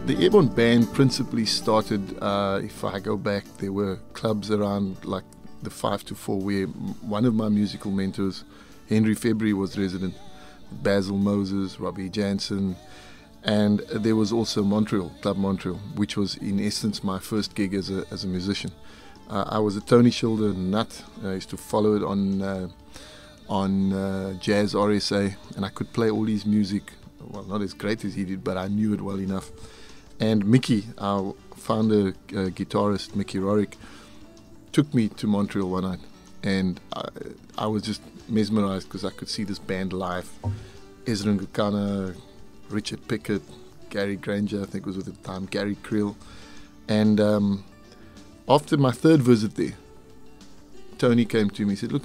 The Airborne band principally started, if I go back, there were clubs around like the 5 to 4 where one of my musical mentors, Henry February, was resident, Basil Moses, Robbie Jansen, and there was also Montreal, Club Montreal, which was in essence my first gig as a musician. I was a Tony Schilder nut. I used to follow it on Jazz RSA, and I could play all his music, well, not as great as he did, but I knew it well enough. And Mickey, our founder guitarist, Mickey Rorick, took me to Montreal one night, and I was just mesmerized because I could see this band live. Ezra Ngukana, Richard Pickett, Gary Granger, I think was at the time, Gary Creel. And after my third visit there, Tony came to me and said, look,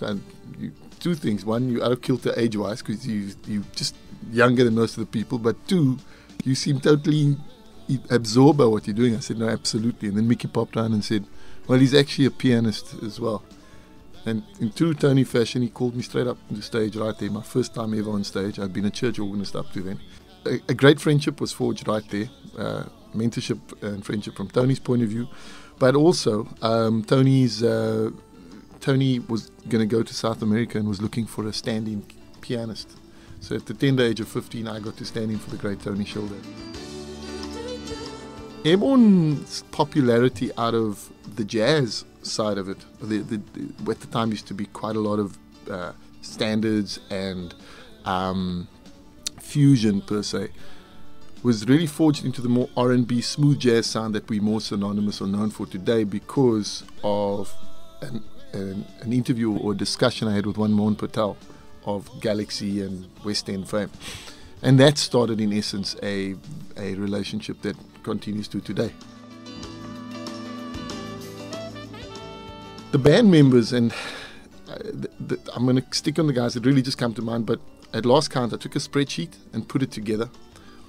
two things. One, you're out of kilter age-wise because you're just younger than most of the people. But two, you seem totally absorbed by what you're doing. I said, no, absolutely. And then Mickey popped around and said, well, he's actually a pianist as well. And in true Tony fashion, he called me straight up on the stage right there. My first time ever on stage. I'd been a church organist up to then. A great friendship was forged right there. Mentorship and friendship from Tony's point of view. But also, Tony was going to go to South America and was looking for a stand-in pianist. So at the tender age of 15, I got to stand in for the great Tony Schilder. Airborne's popularity out of the jazz side of it, at the time used to be quite a lot of standards and fusion per se, was really forged into the more R&B smooth jazz sound that we're more synonymous or known for today because of an interview or discussion I had with one Mohan Patel of Galaxy and West End fame. And that started in essence a relationship that continues to today. The band members, and I'm going to stick on the guys that really just come to mind, but at last count I took a spreadsheet and put it together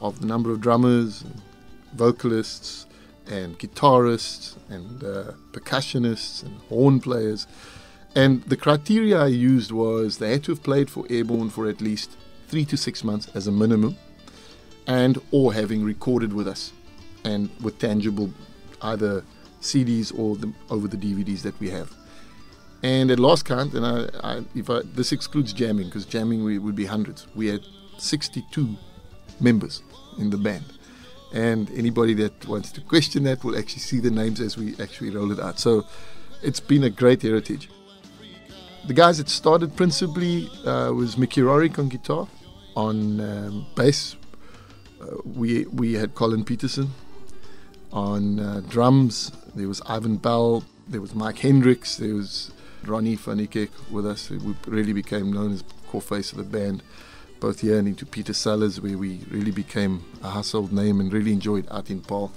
of the number of drummers, and vocalists, and guitarists, and percussionists, and horn players. And the criteria I used was they had to have played for Airborne for at least 3 to 6 months as a minimum, and or having recorded with us, and with tangible either CDs or over the DVDs that we have. And at last count, and this excludes jamming, because jamming would be hundreds. We had 62 members in the band, and anybody that wants to question that will actually see the names as we actually roll it out. So it's been a great heritage. The guys that started principally was Mickey Rorick on guitar. On bass, we had Colin Peterson. On drums, there was Ivan Bell, there was Mike Hendricks, there was Ronnie van Niekerk with us, who really became known as core face of the band, both here and into Peter Sellers, where we really became a household name and really enjoyed out in Paul.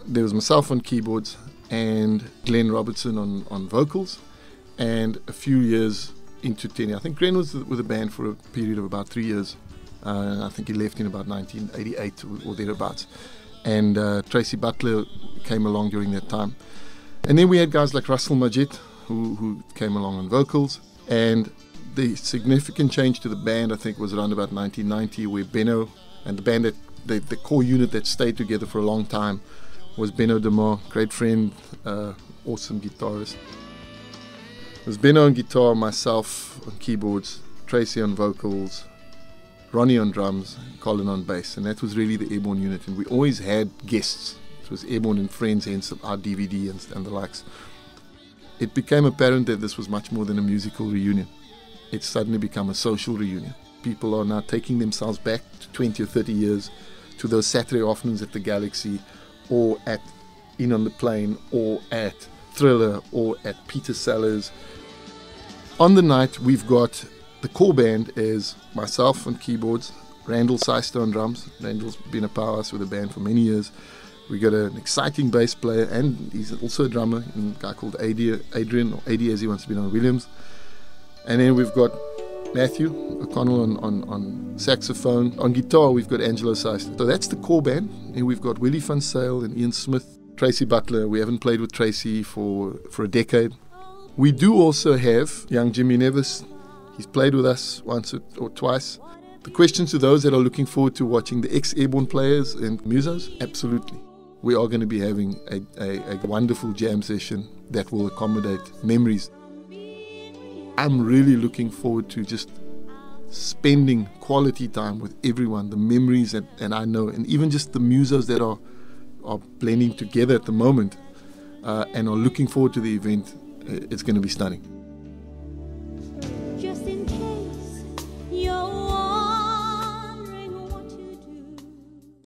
There was myself on keyboards and Glenn Robertson on vocals, and a few years into tenure. I think Glenn was with the band for a period of about 3 years. I think he left in about 1988 or thereabouts. And Tracy Butler came along during that time. And then we had guys like Russell Majid, who came along on vocals. And the significant change to the band, I think, was around about 1990, where Benno, and the band, the core unit that stayed together for a long time, was Benno DeMar, great friend, awesome guitarist. It was Benno on guitar, myself on keyboards, Tracy on vocals, Ronnie on drums, Colin on bass, and that was really the Airborne unit. And we always had guests. It was Airborne and friends, hence our DVD and the likes. It became apparent that this was much more than a musical reunion. It's suddenly become a social reunion. People are now taking themselves back to 20 or 30 years to those Saturday afternoons at the Galaxy, or at In on the Plain, or at Thriller, or at Peter Sellers. On the night, we've got the core band is myself on keyboards, Randall Seister on drums. Randall's been a powerhouse with the band for many years. We got an exciting bass player, and he's also a drummer, a guy called Adrian, or AD as he wants to be known, Williams. And then we've got Matthew O'Connell on saxophone. On guitar, we've got Angelo Seister. So that's the core band. And we've got Willie Van Sale and Ian Smith, Tracy Butler. We haven't played with Tracy for a decade. We do also have young Jimmy Nevis. He's played with us once or twice. The question to those that are looking forward to watching the ex-Airborne players and musos, absolutely. we are going to be having a wonderful jam session that will accommodate memories. I'm really looking forward to just spending quality time with everyone, the memories that I know, and even just the musos that are blending together at the moment and are looking forward to the event. It's going to be stunning.